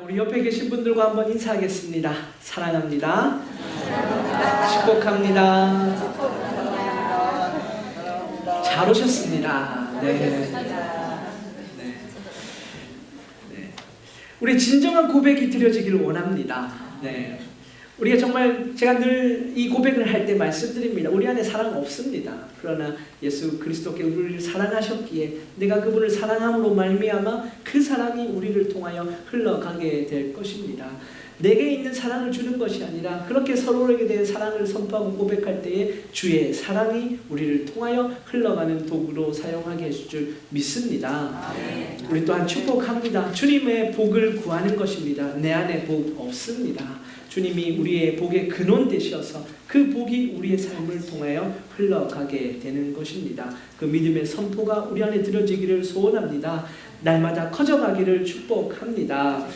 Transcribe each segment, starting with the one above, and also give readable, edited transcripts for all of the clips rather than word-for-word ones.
우리 옆에 계신 분들과 한번 인사하겠습니다. 사랑합니다. 축복합니다. 잘 오셨습니다. 네. 우리 진정한 고백이 드려지기를 원합니다. 네. 우리가 정말 제가 늘 이 고백을 할 때 말씀드립니다. 우리 안에 사랑 없습니다. 그러나 예수 그리스도께 우리를 사랑하셨기에 내가 그분을 사랑함으로 말미암아 그 사랑이 우리를 통하여 흘러가게 될 것입니다. 내게 있는 사랑을 주는 것이 아니라 그렇게 서로에게 대해 사랑을 선포하고 고백할 때에 주의 사랑이 우리를 통하여 흘러가는 도구로 사용하게 해줄 줄 믿습니다. 우리 또한 축복합니다. 주님의 복을 구하는 것입니다. 내 안에 복 없습니다. 주님이 우리의 복의 근원 되셔서 그 복이 우리의 삶을 통하여 흘러가게 되는 것입니다. 그 믿음의 선포가 우리 안에 들어지기를 소원합니다. 날마다 커져가기를 축복합니다.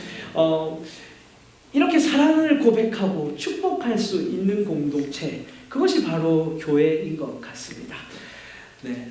이렇게 사랑을 고백하고 축복할 수 있는 공동체, 그것이 바로 교회인 것 같습니다. 네.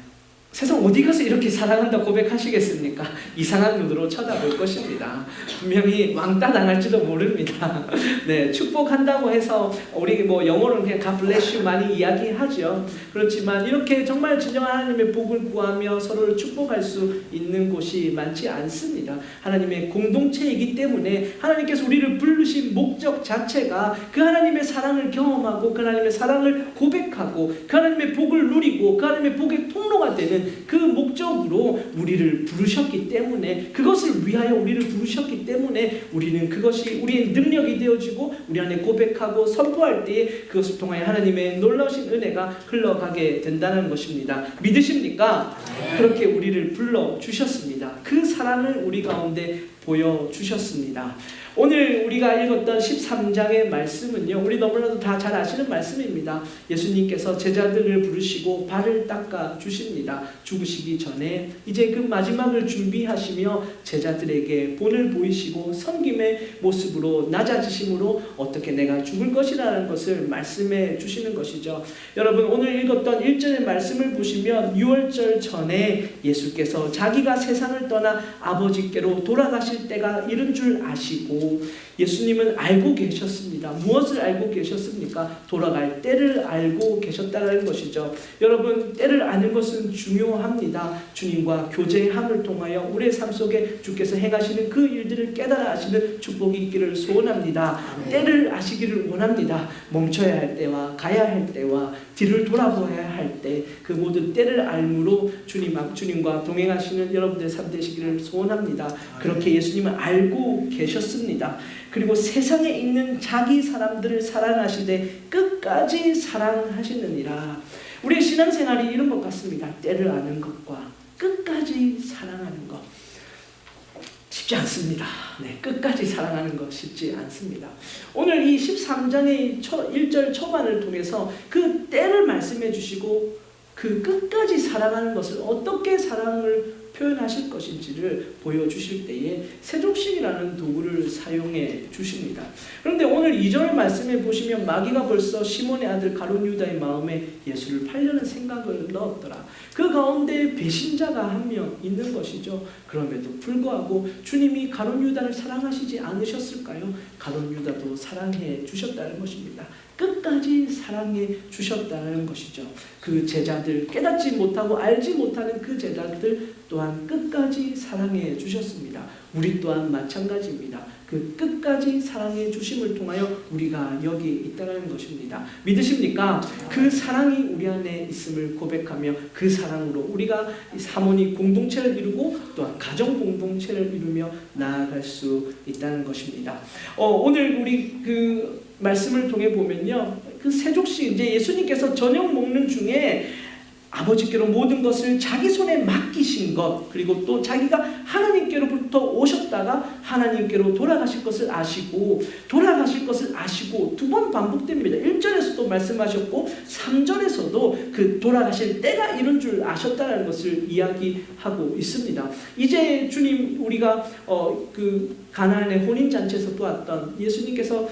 세상 어디 가서 이렇게 사랑한다 고백하시겠습니까? 이상한 눈으로 쳐다볼 것입니다. 분명히 왕따 당할지도 모릅니다. 네, 축복한다고 해서 우리 영어로는 그냥 God bless you 많이 이야기하죠. 그렇지만 이렇게 정말 진정한 하나님의 복을 구하며 서로를 축복할 수 있는 곳이 많지 않습니다. 하나님의 공동체이기 때문에 하나님께서 우리를 부르신 목적 자체가 그 하나님의 사랑을 경험하고 그 하나님의 사랑을 고백하고 그 하나님의 복을 누리고 그 하나님의 복의 통로가 되는 그 목적으로 우리를 부르셨기 때문에, 그것을 위하여 우리를 부르셨기 때문에 우리는 그것이 우리의 능력이 되어지고 우리 안에 고백하고 선포할 때에 그것을 통하여 하나님의 놀라우신 은혜가 흘러가게 된다는 것입니다. 믿으십니까? 그렇게 우리를 불러주셨습니다. 그 사랑을 우리 가운데 보여주셨습니다. 오늘 우리가 읽었던 13장의 말씀은요, 우리 너무나도 다 잘 아시는 말씀입니다. 예수님께서 제자들을 부르시고 발을 닦아 주십니다. 죽으시기 전에 이제 그 마지막을 준비하시며 제자들에게 본을 보이시고 섬김의 모습으로 낮아지심으로 어떻게 내가 죽을 것이라는 것을 말씀해 주시는 것이죠. 여러분, 오늘 읽었던 1절의 말씀을 보시면 유월절 전에 예수께서 자기가 세상을 떠나 아버지께로 돌아가실 때가 이른 줄 아시고 예수님은 알고 계셨습니다. 무엇을 알고 계셨습니까? 돌아갈 때를 알고 계셨다는 것이죠. 여러분, 때를 아는 것은 중요합니다. 주님과 교제함을 통하여 우리의 삶 속에 주께서 행하시는 그 일들을 깨달아 아시는 축복이 있기를 소원합니다. 때를 아시기를 원합니다. 멈춰야 할 때와 가야 할 때와 뒤를 돌아보아야 할 때, 그 모든 때를 알므로 주님과 동행하시는 여러분들의 삶 되시기를 소원합니다. 그렇게 예수님은 알고 계셨습니다. 그리고 세상에 있는 자기 사람들을 사랑하시되 끝까지 사랑하시느니라. 우리의 신앙생활이 이런 것 같습니다. 때를 아는 것과 끝까지 사랑하는 것 쉽지 않습니다. 네, 끝까지 사랑하는 것 쉽지 않습니다. 오늘 이 13장의 1절 초반을 통해서 그 때를 말씀해 주시고 그 끝까지 사랑하는 것을 어떻게 사랑을 표현하실 것인지를 보여주실 때에 세족식이라는 도구를 사용해 주십니다. 그런데 오늘 2절 말씀에 보시면 마귀가 벌써 시몬의 아들 가룟 유다의 마음에 예수를 팔려는 생각을 넣었더라. 그 가운데 배신자가 한 명 있는 것이죠. 그럼에도 불구하고 주님이 가룟 유다를 사랑하시지 않으셨을까요? 가룟 유다도 사랑해 주셨다는 것입니다. 끝까지 사랑해 주셨다는 것이죠. 그 제자들, 깨닫지 못하고 알지 못하는 그 제자들 또한 끝까지 사랑해 주셨습니다. 우리 또한 마찬가지입니다. 그 끝까지 사랑해 주심을 통하여 우리가 여기 있다는 것입니다. 믿으십니까? 그 사랑이 우리 안에 있음을 고백하며 그 사랑으로 우리가 사모님 공동체를 이루고 또한 가정 공동체를 이루며 나아갈 수 있다는 것입니다. 오늘 우리 그 말씀을 통해 보면요, 그 세족식, 이제 예수님께서 저녁 먹는 중에 아버지께로 모든 것을 자기 손에 맡기신 것, 그리고 또 자기가 하나님께로부터 오셨다가 하나님께로 돌아가실 것을 아시고 두 번 반복됩니다. 1절에서도 말씀하셨고 3절에서도 그 돌아가실 때가 이런 줄 아셨다는 것을 이야기하고 있습니다. 이제 주님, 우리가 그 가나안의 혼인잔치에서 보았던 예수님께서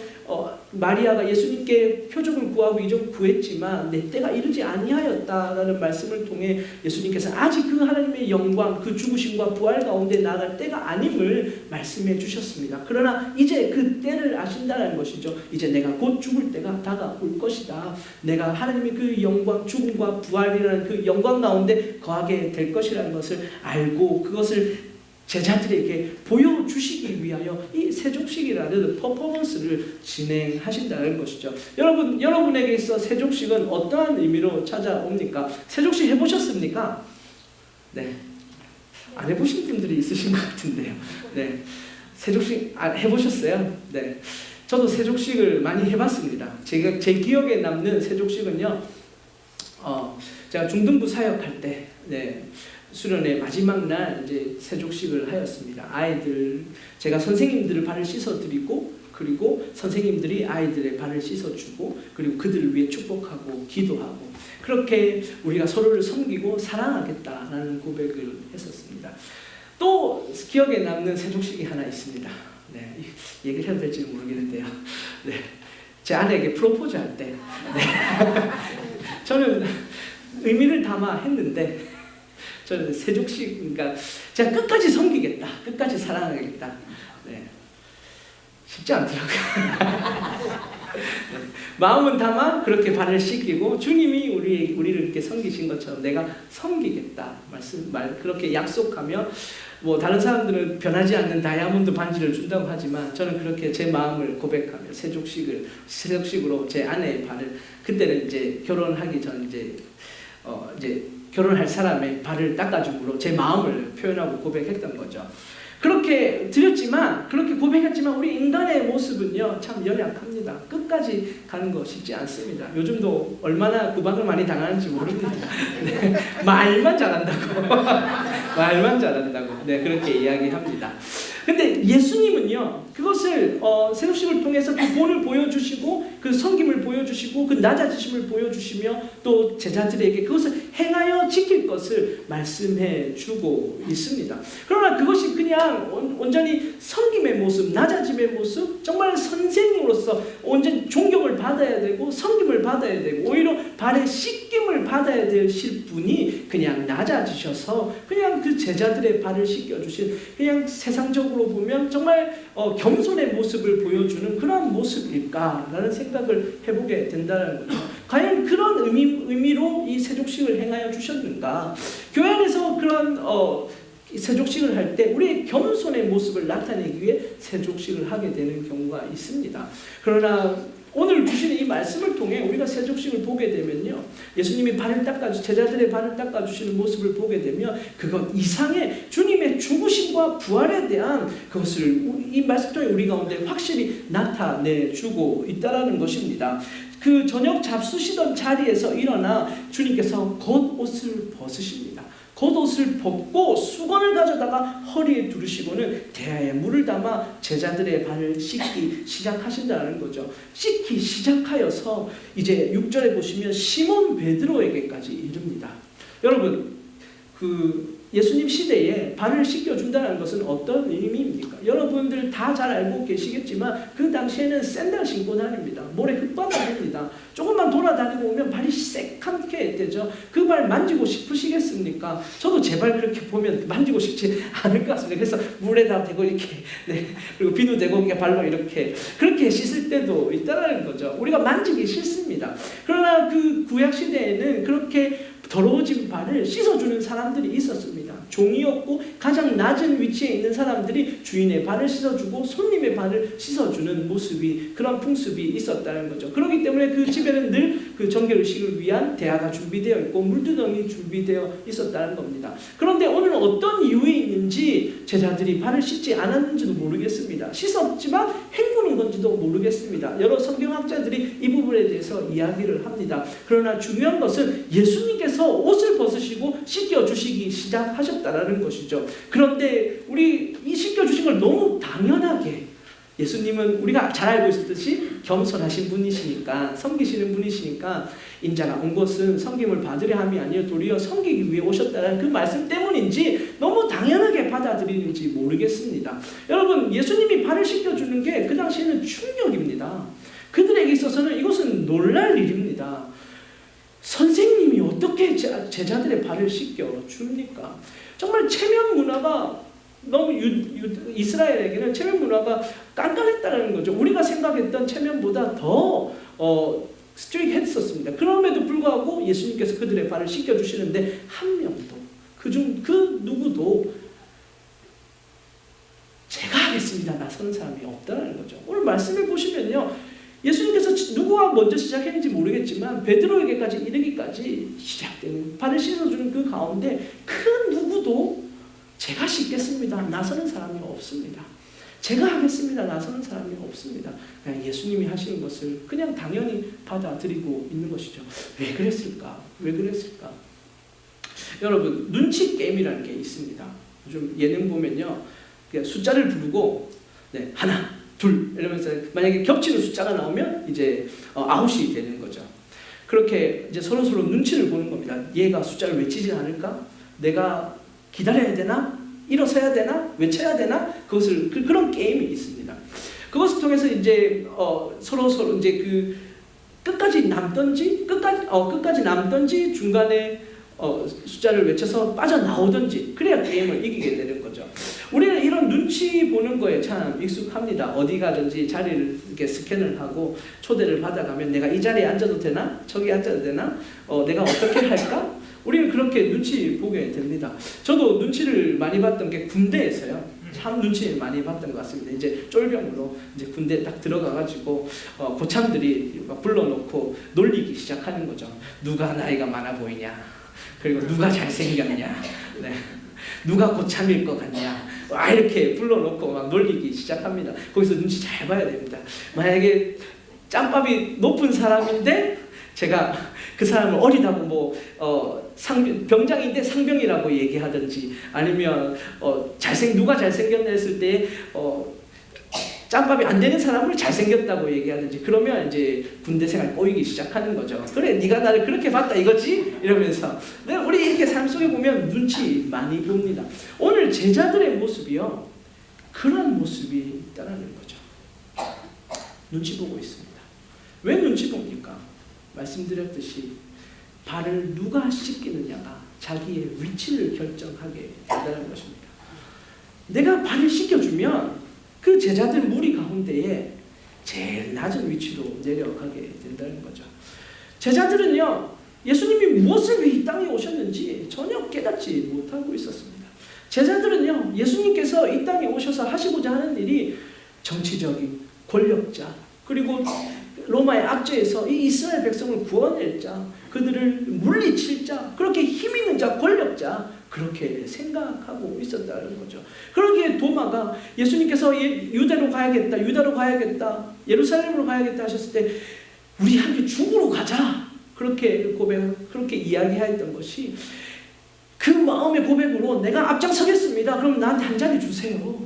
마리아가 예수님께 표적을 구하고 이전 구했지만 내 때가 이르지 아니하였다라는 말씀을 통해 예수님께서 아직 그 하나님의 영광, 그 죽으심과 부활 가운데 나아갈 때가 아님을 말씀해 주셨습니다. 그러나 이제 그 때를 아신다는 것이죠. 이제 내가 곧 죽을 때가 다가올 것이다. 내가 하나님의 그 영광, 죽음과 부활이라는 그 영광 가운데 거하게 될 것이라는 것을 알고 그것을 제자들에게 보여주시기 위하여 이 세족식이라는 퍼포먼스를 진행하신다는 것이죠. 여러분에게 있어 세족식은 어떠한 의미로 찾아옵니까? 세족식 해보셨습니까? 네. 안 해보신 분들이 있으신 것 같은데요. 네. 세족식 해보셨어요? 네. 저도 세족식을 많이 해봤습니다. 제 기억에 남는 세족식은요, 제가 중등부 사역할 때, 네. 수련의 마지막 날 이제 세족식을 하였습니다. 제가 선생님들을 발을 씻어드리고, 그리고 선생님들이 아이들의 발을 씻어주고, 그리고 그들을 위해 축복하고 기도하고, 그렇게 우리가 서로를 섬기고 사랑하겠다라는 고백을 했었습니다. 또 기억에 남는 세족식이 하나 있습니다. 네, 얘기를 해도 될지 모르겠는데요. 네, 제 아내에게 프로포즈 할 때, 네. 저는 의미를 담아 했는데. 저는 세족식, 그러니까 제가 끝까지 섬기겠다, 끝까지 사랑하겠다. 네. 쉽지 않더라고요. 네. 마음은 담아 그렇게 발을 씻기고 주님이 우리를 이렇게 섬기신 것처럼 내가 섬기겠다 그렇게 약속하며, 뭐 다른 사람들은 변하지 않는 다이아몬드 반지를 준다고 하지만 저는 그렇게 제 마음을 고백하며 세족식으로 제 아내의 발을, 그때는 이제 결혼하기 전 이제 결혼할 사람의 발을 닦아줌으로 제 마음을 표현하고 고백했던 거죠. 그렇게 드렸지만, 그렇게 고백했지만 우리 인간의 모습은요 참 연약합니다. 끝까지 가는 거 쉽지 않습니다. 요즘도 얼마나 구박을 많이 당하는지 모릅니다. 네, 말만 잘한다고 말만 잘한다고 그렇게 이야기합니다. 근데 예수님은요 그것을 세족식을 통해서 그 본을 보여주시고 그 섬김을 보여주시고 그 낮아지심을 보여주시며 또 제자들에게 그것을 행하여 지킬 것을 말씀해 주고 있습니다. 그러나 그것이 그냥 온전히 섬김의 모습, 낮아짐의 모습, 정말 선생님으로서 온전히 존경을 받아야 되고 섬김을 받아야 되고 오히려 발에 씻김을 받아야 되실 분이 그냥 낮아지셔서 그냥 그 제자들의 발을 씻겨주신, 그냥 세상적으로 보면 정말 겸손의 모습을 보여주는 그런 모습일까라는 생각을 해보게 된다는 거죠. 과연 그런 의미로 이 세족식을 행하여 주셨는가? 교회 안에서 그런 세족식을 할 때 우리의 겸손의 모습을 나타내기 위해 세족식을 하게 되는 경우가 있습니다. 그러나 오늘 주시는 이 말씀을 통해 우리가 세족식을 보게 되면요, 예수님이 제자들의 발을 닦아주시는 모습을 보게 되면 그것 이상의 주님의 죽으심과 부활에 대한 그것을 이 말씀 통해 우리 가운데 확실히 나타내주고 있다는 것입니다. 그 저녁 잡수시던 자리에서 일어나 주님께서 겉옷을 벗으십니다. 겉옷을 벗고 수건을 가져다가 허리에 두르시고는 대야에 물을 담아 제자들의 발을 씻기 시작하신다는 거죠. 씻기 시작하여서 이제 6절에 보시면 시몬 베드로에게까지 이릅니다. 여러분, 예수님 시대에 발을 씻겨준다는 것은 어떤 의미입니까? 여러분들 다 잘 알고 계시겠지만 그 당시에는 샌들 신고 다닙니다. 모래 흙바닥입니다. 조금만 돌아다니고 오면 발이 새카맣게 되죠. 그 발 만지고 싶으시겠습니까? 저도 제 발 그렇게 보면 만지고 싶지 않을 것 같습니다. 그래서 물에다 대고 이렇게, 그리고 비누 대고 그냥 발로 이렇게 그렇게 씻을 때도 있다는 거죠. 우리가 만지기 싫습니다. 그러나 그 구약 시대에는 그렇게 더러워진 발을 씻어주는 사람들이 있었습니다. 종이었고 가장 낮은 위치에 있는 사람들이 주인의 발을 씻어주고 손님의 발을 씻어주는 그런 풍습이 있었다는 거죠. 그렇기 때문에 그 집에는 늘 그 정결의식을 위한 대야가 준비되어 있고 물두덩이 준비되어 있었다는 겁니다. 그런데 오늘은 어떤 이유에 있는지 제자들이 발을 씻지 않았는지도 모르겠습니다. 씻었지만 행군인 건지도 모르겠습니다. 여러 성경학자들이 이 부분에 대해서 이야기를 합니다. 그러나 중요한 것은 예수님께서 옷을 벗으시고 씻겨주시기 시작하셨다라는 것이죠. 그런데 우리 이 씻겨주신 걸 너무 당연하게, 예수님은 우리가 잘 알고 있듯이 겸손하신 분이시니까, 섬기시는 분이시니까 인자가 온 것은 섬김을 받으려 함이 아니요 도리어 섬기기 위해 오셨다는 그 말씀 때문인지 너무 당연하게 받아들이는지 모르겠습니다. 여러분, 예수님이 발을 씻겨주는 게 그 당시에는 충격입니다. 그들에게 있어서는 이것은 놀랄 일입니다. 선생님이 어떻게 제자들의 발을 씻겨줍니까? 정말 체면 문화가 너무 이스라엘에게는 체면 문화가 깐깐했다는 거죠. 우리가 생각했던 체면보다 더 스트릭했었습니다. 그럼에도 불구하고 예수님께서 그들의 발을 씻겨주시는데 한 명도 그 누구도 제가 하겠습니다 나서는 사람이 없다는 거죠. 오늘 말씀을 보시면요, 예수님께서 누구와 먼저 시작했는지 모르겠지만 베드로에게까지 이르기까지 시작되는 발을 씻어주는 그 가운데 그 누구도 제가 씻겠습니다 나서는 사람이 없습니다. 제가 하겠습니다 나서는 사람이 없습니다. 그냥 예수님이 하시는 것을 그냥 당연히 받아들이고 있는 것이죠. 왜 그랬을까? 왜 그랬을까? 여러분, 눈치 게임이라는 게 있습니다. 요즘 예능 보면요, 숫자를 부르고 하나, 둘 이러면서 만약에 겹치는 숫자가 나오면 이제 아웃이 되는 거죠. 그렇게 이제 서로 눈치를 보는 겁니다. 얘가 숫자를 외치지 않을까? 내가 기다려야 되나? 일어서야 되나? 외쳐야 되나? 그것을 그런 게임이 있습니다. 그것을 통해서 이제 서로 이제 끝까지 남든지 끝까지 남든지 중간에 숫자를 외쳐서 빠져나오든지 그래야 게임을 이기게 되는 거죠. 우리는 이런 눈치 보는 거에 참 익숙합니다. 어디 가든지 자리를 이렇게 스캔을 하고 초대를 받아가면 내가 이 자리에 앉아도 되나? 저기 앉아도 되나? 내가 어떻게 할까? 우리는 그렇게 눈치 보게 됩니다. 저도 눈치를 많이 봤던 게 군대에서요. 참 눈치 많이 봤던 것 같습니다. 이제 쫄병으로 이제 군대 딱 들어가가지고 고참들이 막 불러놓고 놀리기 시작하는 거죠. 누가 나이가 많아 보이냐? 그리고 누가 잘생겼냐? 네. 누가 고참일 것 같냐? 이렇게 불러놓고 막 놀리기 시작합니다. 거기서 눈치 잘 봐야 됩니다. 만약에 짬밥이 높은 사람인데 제가 그 사람을 어리다고 병장인데 상병이라고 얘기하든지 아니면 누가 잘생겼나 했을 때 짬밥이 안 되는 사람을 잘생겼다고 얘기하든지 그러면 이제 군대 생활 꼬이기 시작하는 거죠. 그래, 네가 나를 그렇게 봤다 이거지? 이러면서 우리 이렇게 삶 속에 보면 눈치 많이 봅니다. 오늘 제자들의 모습이요, 그런 모습이 있다는 거죠. 눈치 보고 있습니다. 왜 눈치 봅니까? 말씀드렸듯이 발을 누가 씻기느냐가 자기의 위치를 결정하게 된다는 것입니다. 내가 발을 씻겨주면 그 제자들 무리 가운데에 제일 낮은 위치로 내려가게 된다는 거죠. 제자들은요, 예수님이 무엇을 위해 이 땅에 오셨는지 전혀 깨닫지 못하고 있었습니다. 제자들은요, 예수님께서 이 땅에 오셔서 하시고자 하는 일이 정치적인 권력자, 그리고 로마의 압제에서 이 이스라엘 백성을 구원낼 자, 그들을 물리칠 자, 그렇게 힘 있는 자, 권력자, 그렇게 생각하고 있었다는 거죠. 그러기에 도마가 예수님께서 유대로 가야겠다, 예루살렘으로 가야겠다 하셨을 때 우리 함께 죽으러 가자, 그렇게 이야기했던 것이 그 마음의 고백으로 내가 앞장서겠습니다. 그럼 나한테 한 자리 주세요.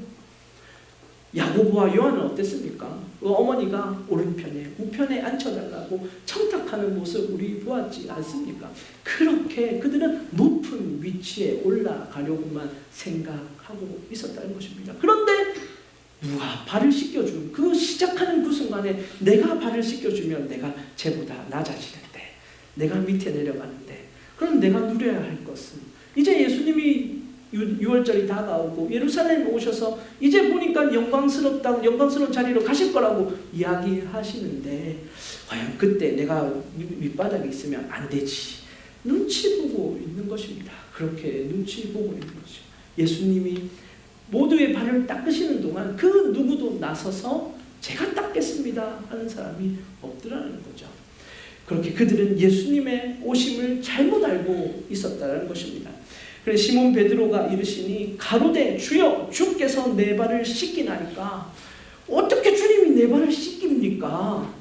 야고보와 요한은 어땠습니까? 그 어머니가 오른편에 우편에 앉혀달라고 청탁하는 모습 우리 보았지 않습니까? 그렇게 그들은 높은 위치에 올라가려고만 생각하고 있었다는 것입니다. 그런데 누가 발을 씻겨주면 시작하는 그 순간에 내가 발을 씻겨주면 내가 쟤보다 낮아지는데, 내가 밑에 내려가는데, 그럼 내가 누려야 할 것은 이제 예수님이 6월절이 다가오고 예루살렘에 오셔서 이제 보니까 영광스러운 자리로 가실 거라고 이야기하시는데 과연 그때 내가 밑바닥에 있으면 안 되지. 눈치 보고 있는 것입니다. 그렇게 눈치 보고 있는 것이죠. 예수님이 모두의 발을 닦으시는 동안 그 누구도 나서서 제가 닦겠습니다 하는 사람이 없더라는 거죠. 그렇게 그들은 예수님의 오심을 잘못 알고 있었다는 것입니다. 그래서 시몬 베드로가 이르시니 가로되 주여, 주께서 내 발을 씻기나이까. 어떻게 주님이 내 발을 씻깁니까?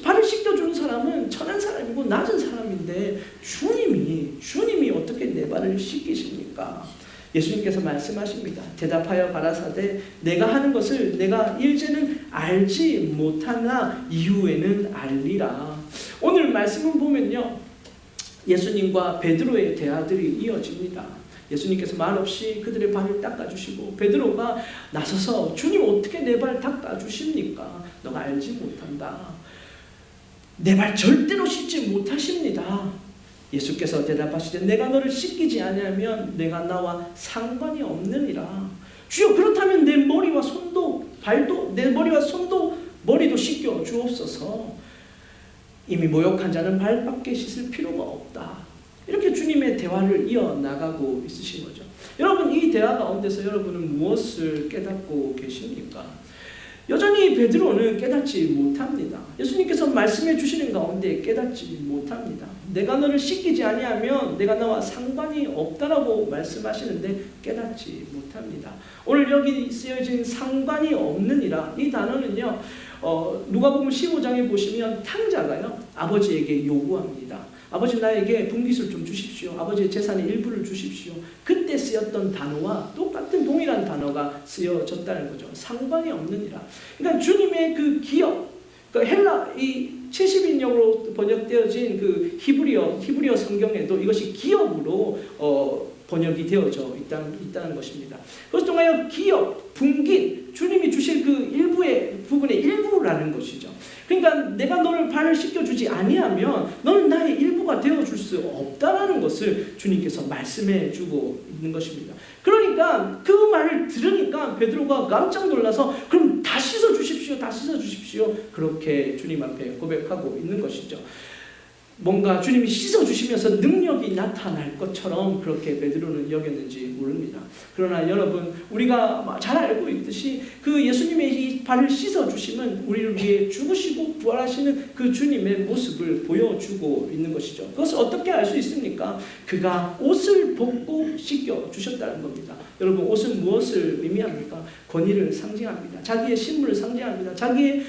발을 씻겨주는 사람은 천한 사람이고 낮은 사람인데 주님이 어떻게 내 발을 씻기십니까? 예수님께서 말씀하십니다. 대답하여 가라사대 내가 하는 것을 내가 일제는 알지 못하나 이후에는 알리라. 오늘 말씀을 보면요, 예수님과 베드로의 대화들이 이어집니다. 예수님께서 말없이 그들의 발을 닦아주시고 베드로가 나서서 주님 어떻게 내 발 닦아주십니까? 너가 알지 못한다. 내 발 절대로 씻지 못하십니다. 예수께서 대답하시되 내가 너를 씻기지 아니하면 내가 나와 상관이 없느니라. 주여 그렇다면 내 머리와 손도 발도 내 머리와 손도 머리도 씻겨 주옵소서. 이미 모욕한 자는 발밖에 씻을 필요가 없다. 이렇게 주님의 대화를 이어나가고 있으신 거죠. 여러분 이 대화 가운데서 여러분은 무엇을 깨닫고 계십니까? 여전히 베드로는 깨닫지 못합니다. 예수님께서 말씀해 주시는 가운데 깨닫지 못합니다. 내가 너를 씻기지 아니하면 내가 너와 상관이 없다라고 말씀하시는데 깨닫지 못합니다. 오늘 여기 쓰여진 상관이 없느니라 이 단어는요. 누가복음 15장에 보시면 탕자가요 아버지에게 요구합니다. 아버지 나에게 분깃을 좀 주십시오. 아버지의 재산의 일부를 주십시오. 그때 쓰였던 단어와 똑같은 동일한 단어가 쓰여졌다는 거죠. 상관이 없느니라. 그러니까 주님의 그 기업, 그 헬라 이 70인역으로 번역되어진 그 히브리어 성경에도 이것이 기업으로 번역이 되어져 있다는 것입니다. 그것을 통하여 기업, 분깃, 주님이 주실 그 일부의 부분의 일부라는 것이죠. 그러니까 내가 너를 발을 씻겨주지 아니하면 너는 나의 일부가 되어줄 수 없다라는 것을 주님께서 말씀해 주고 있는 것입니다. 그러니까 그 말을 들으니까 베드로가 깜짝 놀라서 그럼 다 씻어주십시오. 다 씻어주십시오. 그렇게 주님 앞에 고백하고 있는 것이죠. 뭔가 주님이 씻어주시면서 능력이 나타날 것처럼 그렇게 베드로는 여겼는지 모릅니다. 그러나 여러분 우리가 잘 알고 있듯이 그 예수님의 이 발을 씻어주심은 우리를 위해 죽으시고 부활하시는 그 주님의 모습을 보여주고 있는 것이죠. 그것을 어떻게 알 수 있습니까? 그가 옷을 벗고 씻겨주셨다는 겁니다. 여러분 옷은 무엇을 의미합니까? 권위를 상징합니다. 자기의 신분을 상징합니다. 자기의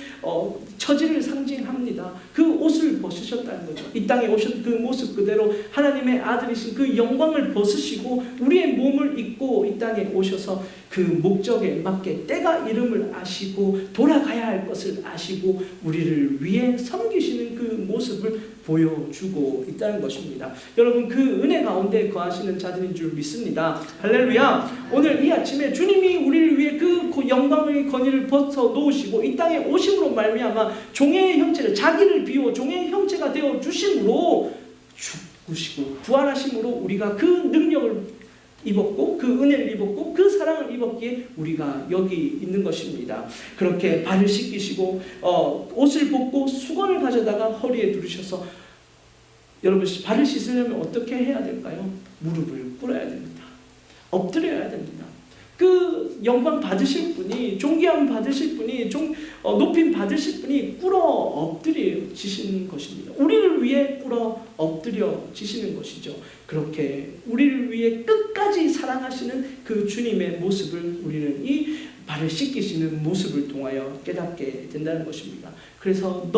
처지를 상징합니다. 그 옷을 벗으셨다는 거죠. 이 땅에 오신 그 모습 그대로 하나님의 아들이신 그 영광을 벗으시고 우리의 몸을 입고 이 땅에 오셔서 그 목적에 맞게 때가 이름을 아시고 돌아가야 할 것을 아시고 우리를 위해 섬기시는 그 모습을 보여주고 있다는 것입니다. 여러분 그 은혜 가운데 거하시는 자들인 줄 믿습니다. 할렐루야. 오늘 이 아침에 주님이 우리를 위해 그 영광의 권위를 벗어 놓으시고 이 땅에 오심으로 말미암아 종의 형체를 자기를 비워 종의 형체가 되어 주심으로 죽으시고 부활하심으로 우리가 그 능력을 입었고 그 은혜를 입었고 그 사랑을 입었기에 우리가 여기 있는 것입니다. 그렇게 발을 씻기시고 옷을 벗고 수건을 가져다가 허리에 두르셔서 여러분 발을 씻으려면 어떻게 해야 될까요? 무릎을 꿇어야 됩니다. 엎드려야 됩니다. 그 영광 받으실 분이 존귀함 받으실 분이 높임 받으실 분이 꿇어 엎드려지시는 것입니다. 우리를 위해 꿇어 엎드려지시는 것이죠. 그렇게 우리를 위해 끝까지 사랑하시는 그 주님의 모습을 우리는 이 발을 씻기시는 모습을 통하여 깨닫게 된다는 것입니다. 그래서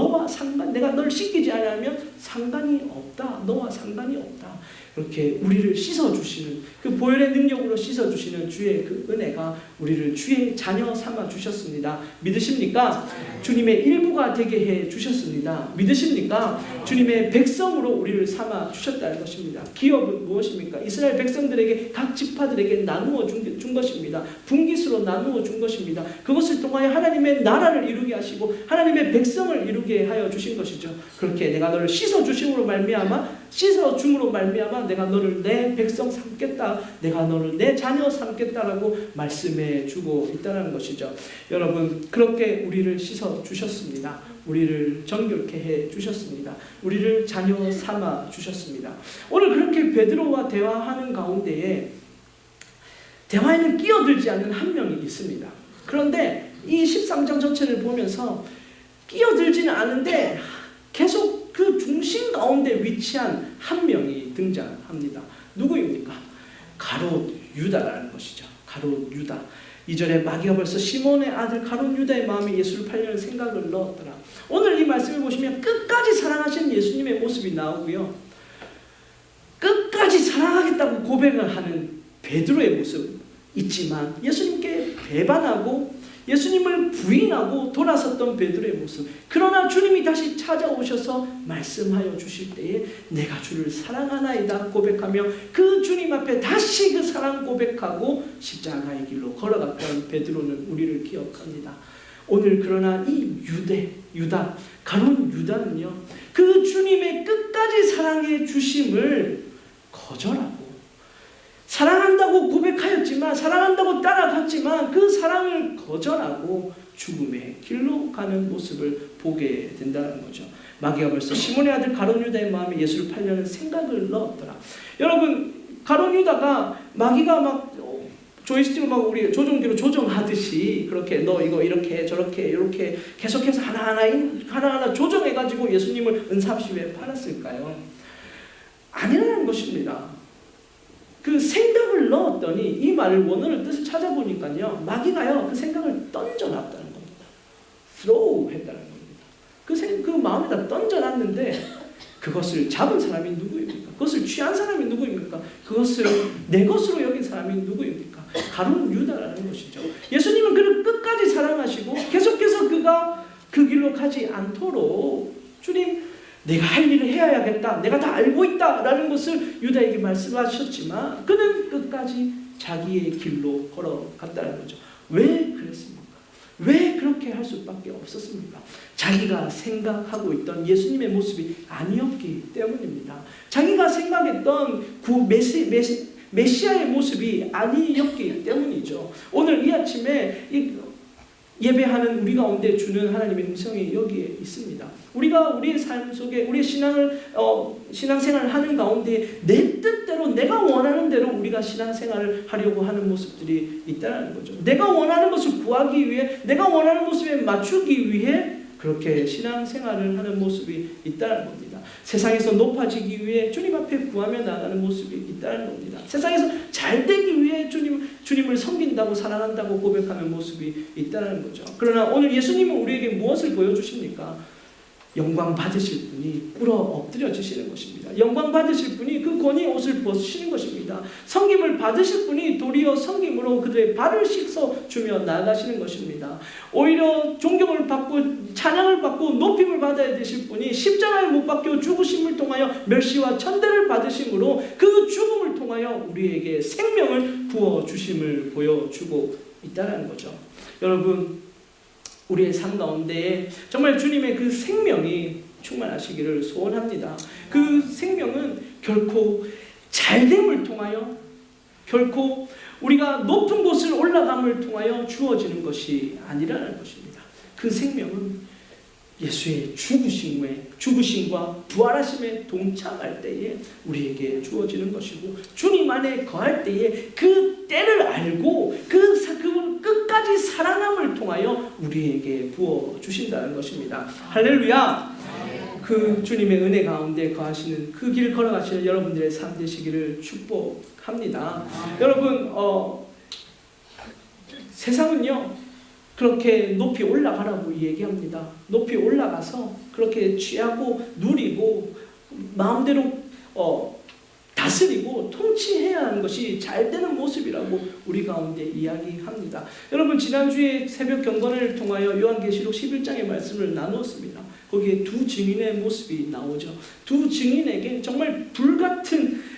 내가 널 씻기지 않으면 상관이 없다. 너와 상관이 없다. 그렇게 우리를 씻어주시는 그 보혈의 능력으로 씻어주시는 주의 그 은혜가 우리를 주의 자녀 삼아 주셨습니다. 믿으십니까? 주님의 일부가 되게 해 주셨습니다. 믿으십니까? 주님의 백성으로 우리를 삼아 주셨다는 것입니다. 기업은 무엇입니까? 이스라엘 백성들에게 각 지파들에게 나누어 준 것입니다. 분깃으로 나누어 준 것입니다. 그것을 통하여 하나님의 나라를 이루게 하시고 하나님의 백성을 이루게 하여 주신 것이죠. 그렇게 내가 너를 씻어주심으로 말미암아 씻어줌으로 말미암아 내가 너를 내 백성 삼겠다. 내가 너를 내 자녀 삼겠다라고 말씀해 주고 있다는 것이죠. 여러분 그렇게 우리를 씻어 주셨습니다. 우리를 정결케 해 주셨습니다. 우리를 자녀 삼아 주셨습니다. 오늘 그렇게 베드로와 대화하는 가운데에 대화에는 끼어들지 않는 한 명이 있습니다. 그런데 이 13장 전체를 보면서 끼어들지는 않은데 계속 그 중심 가운데 위치한 한 명이 등장합니다. 누구입니까? 가룟 유다라는 것이죠. 가룟 유다. 2절에 마귀가 벌써 시몬의 아들 가룟 유다의 마음에 예수를 팔려는 생각을 넣었더라. 오늘 이 말씀을 보시면 끝까지 사랑하신 예수님의 모습이 나오고요. 끝까지 사랑하겠다고 고백을 하는 베드로의 모습 있지만 예수님께 배반하고 예수님을 부인하고 돌아섰던 베드로의 모습. 그러나 주님이 다시 찾아오셔서 말씀하여 주실 때에 내가 주를 사랑하나이다 고백하며 그 주님 앞에 다시 그 사랑 고백하고 십자가의 길로 걸어갔던 베드로는 우리를 기억합니다. 오늘 그러나 이 유다, 가룟 유다는요, 그 주님의 끝까지 사랑해 주심을 거절하고 사랑한다고 고백하였지만, 사랑한다고 따라갔지만 그 사랑을 거절하고 죽음의 길로 가는 모습을 보게 된다는 거죠. 마귀가 벌써 시몬의 아들 가룟 유다의 마음에 예수를 팔려는 생각을 넣었더라. 여러분, 가룟 유다가 마귀가 막 조이스틱을 막 우리 조종기로 조정하듯이 그렇게 너 이거 이렇게 저렇게 이렇게 계속해서 하나하나 조정해가지고 예수님을 은삽시에 팔았을까요? 아니라는 것입니다. 그 생각을 넣었더니 이 말을 원어를 뜻을 찾아보니까요, 마귀가요 그 생각을 던져놨다는 겁니다. throw 했다는 겁니다. 그 마음에다 던져놨는데 그것을 잡은 사람이 누구입니까? 그것을 취한 사람이 누구입니까? 그것을 내 것으로 여긴 사람이 누구입니까? 가룟 유다라는 것이죠. 예수님은 그를 끝까지 사랑하시고 계속해서 그가 그 길로 가지 않도록 주님, 내가 할 일을 해야겠다, 내가 다 알고 있다 라는 것을 유다에게 말씀하셨지만 그는 끝까지 자기의 길로 걸어갔다는 거죠. 왜 그랬습니까? 왜 그렇게 할 수밖에 없었습니까? 자기가 생각하고 있던 예수님의 모습이 아니었기 때문입니다. 자기가 생각했던 메시아의 모습이 아니었기 때문이죠. 오늘 이 아침에 예배하는 우리 가운데 주는 하나님의 음성이 여기에 있습니다. 우리가 우리의 삶 속에 우리의 신앙생활을 하는 가운데 내 뜻대로, 내가 원하는 대로 우리가 신앙생활을 하려고 하는 모습들이 있다는 거죠. 내가 원하는 것을 구하기 위해, 내가 원하는 모습에 맞추기 위해 그렇게 신앙생활을 하는 모습이 있다는 겁니다. 세상에서 높아지기 위해 주님 앞에 구하며 나가는 모습이 있다는 겁니다. 세상에서 잘 되기 위해 주님을 섬긴다고, 사랑한다고 고백하는 모습이 있다는 거죠. 그러나 오늘 예수님은 우리에게 무엇을 보여주십니까? 영광 받으실 분이 꿇어 엎드려지시는 것입니다. 영광 받으실 분이 그 권위의 옷을 벗으시는 것입니다. 섬김을 받으실 분이 도리어 섬김으로 그들의 발을 씻어주며 나아가시는 것입니다. 오히려 존경을 받고 찬양을 받고 높임을 받아야 되실 분이 십자가에 못 박혀 죽으심을 통하여 멸시와 천대를 받으심으로 그 죽음을 통하여 우리에게 생명을 부어주심을 보여주고 있다는 거죠. 여러분, 우리의 삶 가운데에 정말 주님의 그 생명이 충만하시기를 소원합니다. 그 생명은 결코 잘됨을 통하여, 결코 우리가 높은 곳을 올라감을 통하여 주어지는 것이 아니라는 것입니다. 그 생명은 예수의 죽으심과 부활하심에 동참할 때에 우리에게 주어지는 것이고, 주님 안에 거할 때에 그 때를 알고 그분을 끝까지 사랑함을 통하여 우리에게 부어주신다는 것입니다. 할렐루야! 그 주님의 은혜 가운데 거하시는 그 길 걸어가시는 여러분들의 삶 되시기를 축복합니다. 여러분, 세상은요 그렇게 높이 올라가라고 얘기합니다. 높이 올라가서 그렇게 취하고 누리고 마음대로 다스리고 통치해야 하는 것이 잘 되는 모습이라고 우리 가운데 이야기합니다. 여러분, 지난주에 새벽 경건을 통하여 요한계시록 11장의 말씀을 나누었습니다. 거기에 두 증인의 모습이 나오죠. 두 증인에게 정말 불같은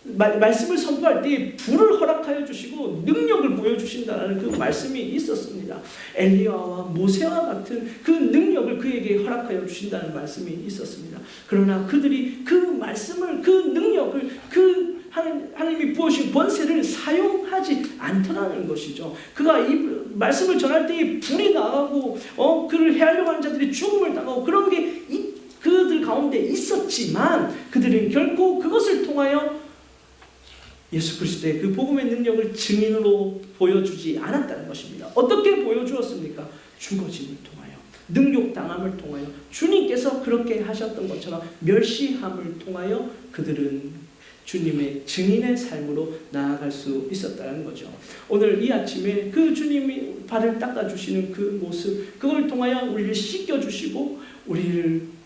말씀을 선포할 때 불을 허락하여 주시고 능력을 보여주신다는 그 말씀이 있었습니다. 엘리야와 모세와 같은 그 능력을 그에게 허락하여 주신다는 말씀이 있었습니다. 그러나 그들이 그 말씀을, 그 능력을, 그 하나님이 부어주신 권세를 사용하지 않더라는 것이죠. 그가 이 말씀을 전할 때 불이 나가고 그를 해하려고 하는 자들이 죽음을 당하고 그런 게 그들 가운데 있었지만 그들은 결코 그것을 통하여 예수 그리스도의 그 복음의 능력을 증인으로 보여주지 않았다는 것입니다. 어떻게 보여주었습니까? 죽어짐을 통하여, 능욕당함을 통하여, 주님께서 그렇게 하셨던 것처럼 멸시함을 통하여 그들은 주님의 증인의 삶으로 나아갈 수 있었다는 거죠. 오늘 이 아침에 그 주님이 발을 닦아주시는 그 모습, 그걸 통하여 우리를 씻겨주시고 우리를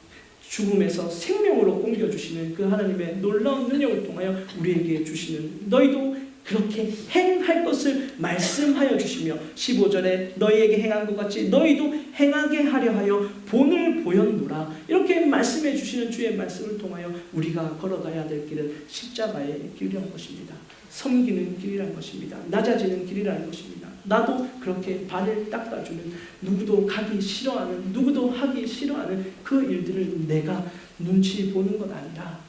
죽음에서 생명으로 옮겨주시는 그 하나님의 놀라운 능력을 통하여 우리에게 주시는, 너희도 그렇게 행할 것을 말씀하여 주시며 15절에 너희에게 행한 것 같이 너희도 행하게 하려 하여 본을 보였노라. 이렇게 말씀해 주시는 주의 말씀을 통하여 우리가 걸어가야 될 길은 십자가의 길이라는 것입니다. 섬기는 길이라는 것입니다. 낮아지는 길이라는 것입니다. 나도 그렇게 발을 닦아주는, 누구도 가기 싫어하는, 누구도 하기 싫어하는 그 일들을 내가 눈치 보는 것 아니라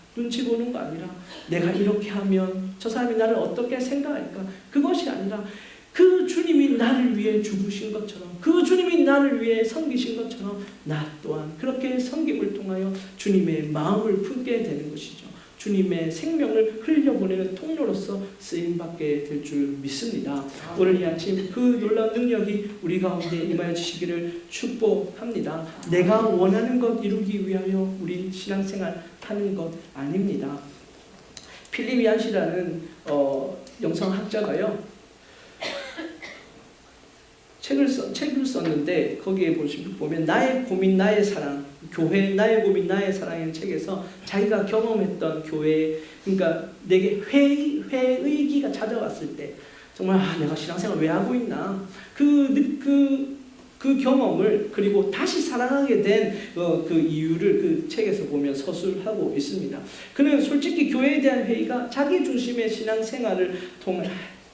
내가 이렇게 하면 저 사람이 나를 어떻게 생각할까? 그것이 아니라 그 주님이 나를 위해 죽으신 것처럼, 그 주님이 나를 위해 섬기신 것처럼 나 또한 그렇게 섬김을 통하여 주님의 마음을 품게 되는 것이죠. 주님의 생명을 흘려보내는 통로로서 쓰임받게 될 줄 믿습니다. 오늘 이 아침 그 놀라운 능력이 우리 가운데 임하여 주시기를 축복합니다. 내가 원하는 것 이루기 위하여 우리 신앙생활 하는 것 아닙니다. 필립 얀시라는 영성학자가요, 책을 썼는데 거기에 보면 나의 고민 나의 사랑, 교회 나의 고민 나의 사랑의 책에서 자기가 경험했던 교회, 그러니까 내게 회의기가 찾아왔을 때 정말 내가 신앙생활 왜 하고 있나, 그 경험을 그리고 다시 사랑하게 된 그 이유를 그 책에서 보면 서술하고 있습니다. 그는 솔직히 교회에 대한 회의가 자기 중심의 신앙생활을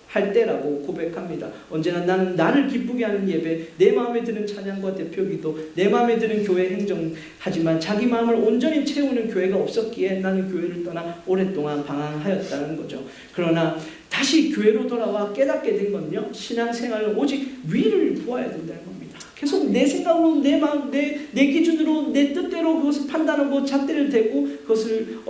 할 때라고 고백합니다. 언제나 나는 나를 기쁘게 하는 예배, 내 마음에 드는 찬양과 대표기도, 내 마음에 드는 교회 행정, 하지만 자기 마음을 온전히 채우는 교회가 없었기에 나는 교회를 떠나 오랫동안 방황하였다는 거죠. 그러나 다시 교회로 돌아와 깨닫게 된 건요, 신앙생활은 오직 위를 보아야 된다는 겁니다. 계속 내 생각으로, 내 마음, 내 기준으로, 내 뜻대로 그것을 판단하고 잣대를 대고 그것을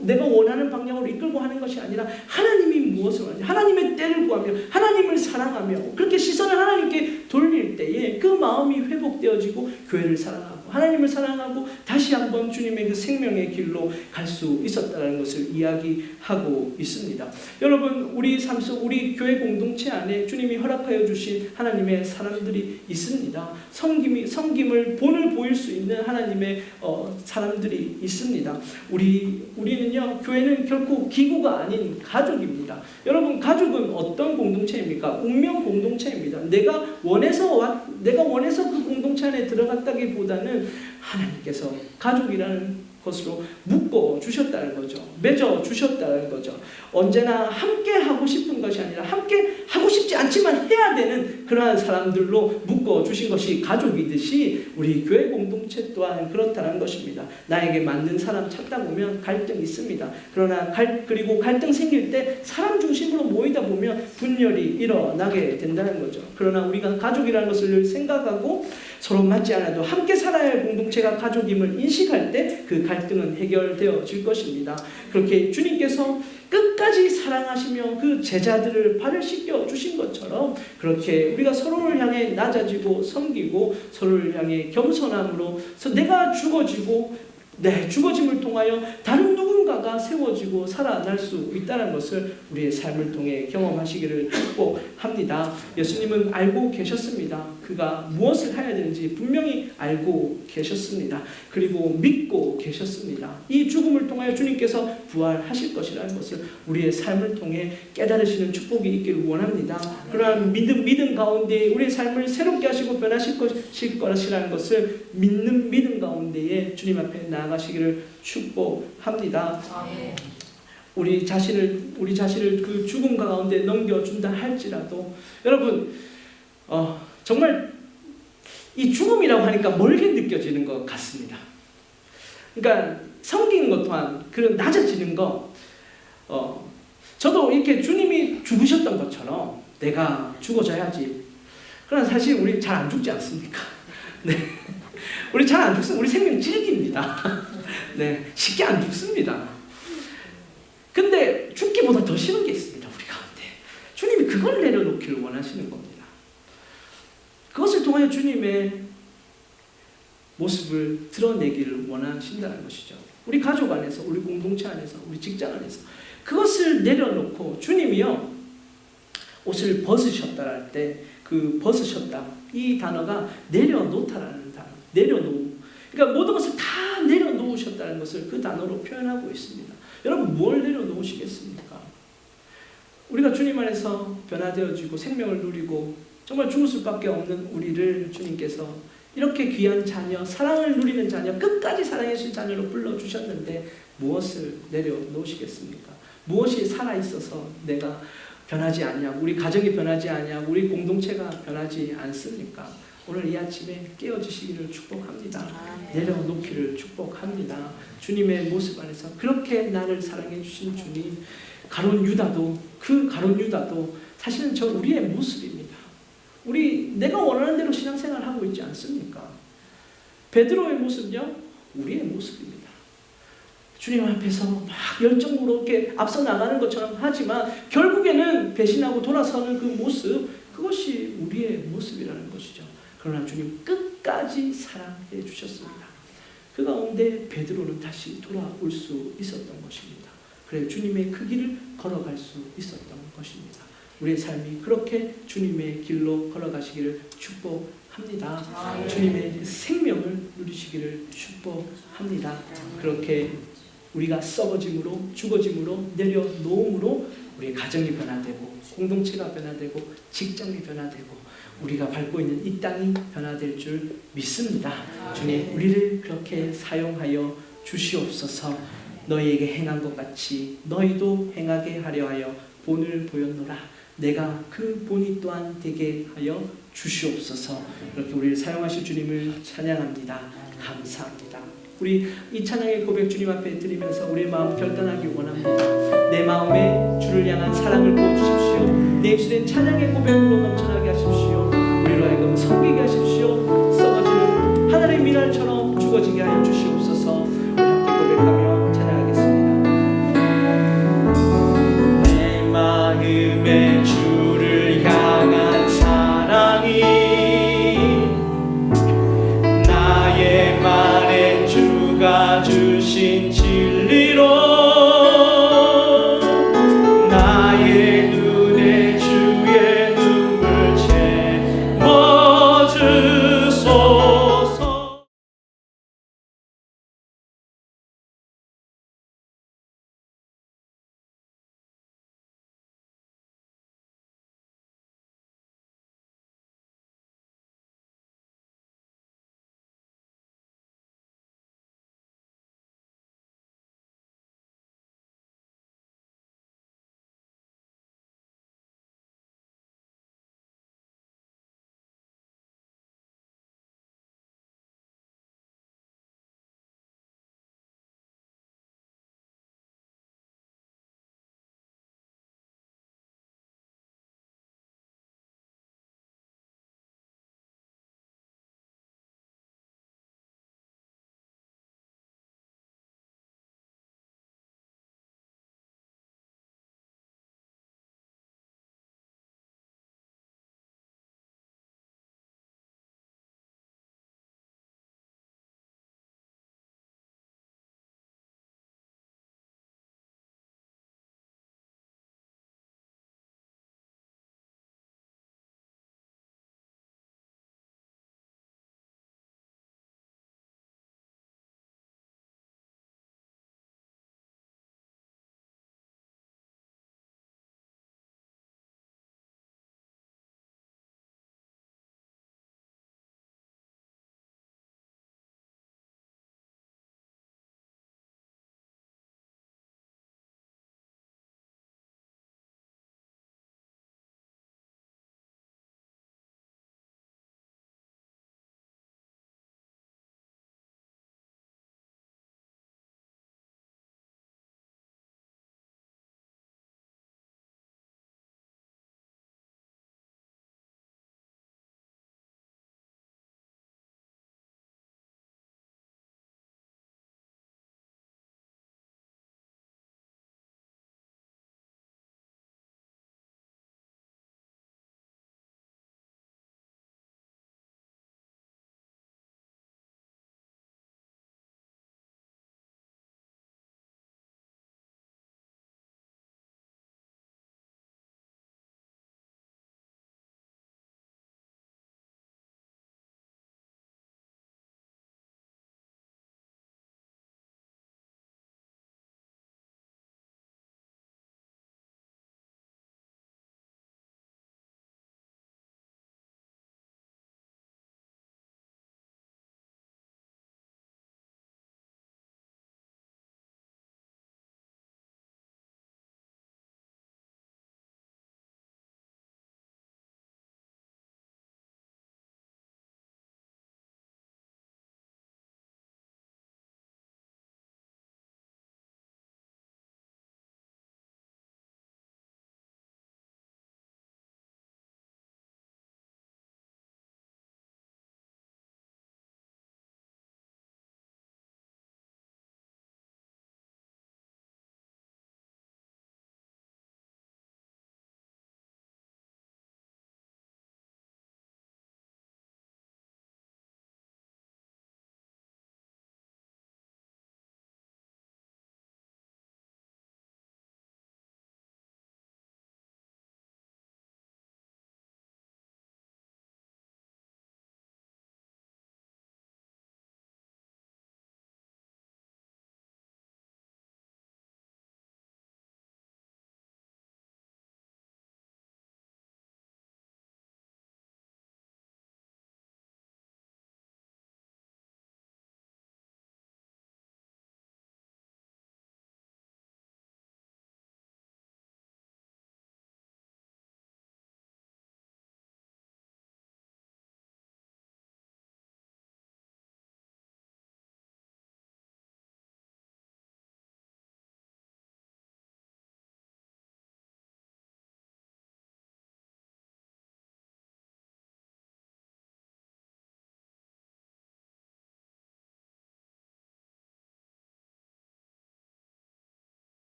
내가 원하는 방향으로 이끌고 하는 것이 아니라 하나님이 무엇을 하는지, 하나님의 때를 구하며 하나님을 사랑하며 그렇게 시선을 하나님께 돌릴 때에 그 마음이 회복되어지고 교회를 사랑하고 하나님을 사랑하고 다시 한번 주님의 그 생명의 길로 갈 수 있었다는 것을 이야기하고 있습니다. 여러분, 우리 삶 속 우리 교회 공동체 안에 주님이 허락하여 주신 하나님의 사람들이 있습니다. 섬김을 본을 보일 수 있는 하나님의 사람들이 있습니다. 우리는요, 교회는 결코 기구가 아닌 가족입니다. 여러분, 가족은 어떤 공동체입니까? 운명 공동체입니다. 내가 원해서 그 공동체 안에 들어갔다기보다는 하나님께서 가족이라는 것으로 묶어 주셨다는 거죠. 맺어 주셨다는 거죠. 언제나 함께 하고 싶은 것이 아니라 함께 하고 싶지 않지만 해야 되는 그러한 사람들로 묶어 주신 것이 가족이듯이 우리 교회 공동체 또한 그렇다는 것입니다. 나에게 맞는 사람 찾다 보면 갈등이 있습니다. 그리고 갈등 생길 때 사람 중심으로 모이다 보면 분열이 일어나게 된다는 거죠. 그러나 우리가 가족이라는 것을 늘 생각하고 서로 맞지 않아도 함께 살아야 할 공동체가 가족임을 인식할 때 그 갈등은 해결되어질 것입니다. 그렇게 주님께서 끝까지 사랑하시며 그 제자들을 발을 씻겨 주신 것처럼 그렇게 우리가 서로를 향해 낮아지고 섬기고 서로를 향해 겸손함으로 내가 죽어짐을 통하여 다른 누군가가 세워지고 살아날 수 있다는 것을 우리의 삶을 통해 경험하시기를 축복합니다. 예수님은 알고 계셨습니다. 그가 무엇을 해야 되는지 분명히 알고 계셨습니다. 그리고 믿고 계셨습니다. 이 죽음을 통하여 주님께서 부활하실 것이라는 것을 우리의 삶을 통해 깨달으시는 축복이 있기를 원합니다. 그러한 믿음 가운데 우리의 삶을 새롭게 하시고 변하실 것이라는 것을 믿는 믿음 가운데에 주님 앞에 나아가시기를 축복합니다. 우리 자신을 그 죽음 가운데 넘겨준다 할지라도 여러분, 정말 이 죽음이라고 하니까 멀게 느껴지는 것 같습니다. 그러니까 섬기는 것 또한 그런 낮아지는 것, 저도 이렇게 주님이 죽으셨던 것처럼 내가 죽어져야지. 그러나 사실 우리 잘 안 죽지 않습니까? 네. 우리 잘 안 죽습니다. 우리 생명 질깁니다. 네, 쉽게 안 죽습니다. 근데 죽기보다 더 싫은 게 있습니다. 우리 가운데 주님이 그걸 내려놓기를 원하시는 겁니다. 그것을 통하여 주님의 모습을 드러내기를 원하신다는 것이죠. 우리 가족 안에서, 우리 공동체 안에서, 우리 직장 안에서 그것을 내려놓고 주님이요, 옷을 벗으셨다 할 때 그 벗으셨다, 이 단어가 내려놓다라는 단어, 그러니까 모든 것을 다 내려놓으셨다는 것을 그 단어로 표현하고 있습니다. 여러분, 뭘 내려놓으시겠습니까? 우리가 주님 안에서 변화되어지고 생명을 누리고 정말 죽을 수밖에 없는 우리를 주님께서 이렇게 귀한 자녀, 사랑을 누리는 자녀, 끝까지 사랑해 주신 자녀로 불러주셨는데 무엇을 내려놓으시겠습니까? 무엇이 살아있어서 내가 변하지 않냐고, 우리 가정이 변하지 않냐고, 우리 공동체가 변하지 않습니까? 오늘 이 아침에 깨어지시기를 축복합니다. 내려놓기를 축복합니다. 주님의 모습 안에서 그렇게 나를 사랑해 주신 주님, 가룟 유다도, 그 가룟 유다도 사실은 우리의 모습입니다. 내가 원하는 대로 신앙생활을 하고 있지 않습니까? 베드로의 모습은요, 우리의 모습입니다. 주님 앞에서 막 열정으로 이렇게 앞서 나가는 것처럼 하지만 결국에는 배신하고 돌아서는 그 모습, 그것이 우리의 모습이라는 것이죠. 그러나 주님 끝까지 사랑해 주셨습니다. 그 가운데 베드로는 다시 돌아올 수 있었던 것입니다. 그래 주님의 그 길을 걸어갈 수 있었던 것입니다. 우리의 삶이 그렇게 주님의 길로 걸어가시기를 축복합니다. 주님의 생명을 누리시기를 축복합니다. 그렇게 우리가 썩어짐으로, 죽어짐으로, 내려놓음으로 우리의 가정이 변화되고, 공동체가 변화되고, 직장이 변화되고, 우리가 밟고 있는 이 땅이 변화될 줄 믿습니다. 주님, 우리를 그렇게 사용하여 주시옵소서. 너희에게 행한 것 같이 너희도 행하게 하려 하여 본을 보였노라. 내가 그 본이 또한 되게 하여 주시옵소서. 이렇게 우리를 사용하실 주님을 찬양합니다. 감사합니다. 우리 이 찬양의 고백 주님 앞에 드리면서 우리의 마음 결단하기 원합니다. 내 마음에 주를 향한 사랑을 부어주십시오. 내 입술에 찬양의 고백으로 넘쳐나게 하십시오. 우리로 하여금 섬기게 하십시오. 썩어지는 하늘의 미랄처럼 죽어지게 하여 주시옵소서.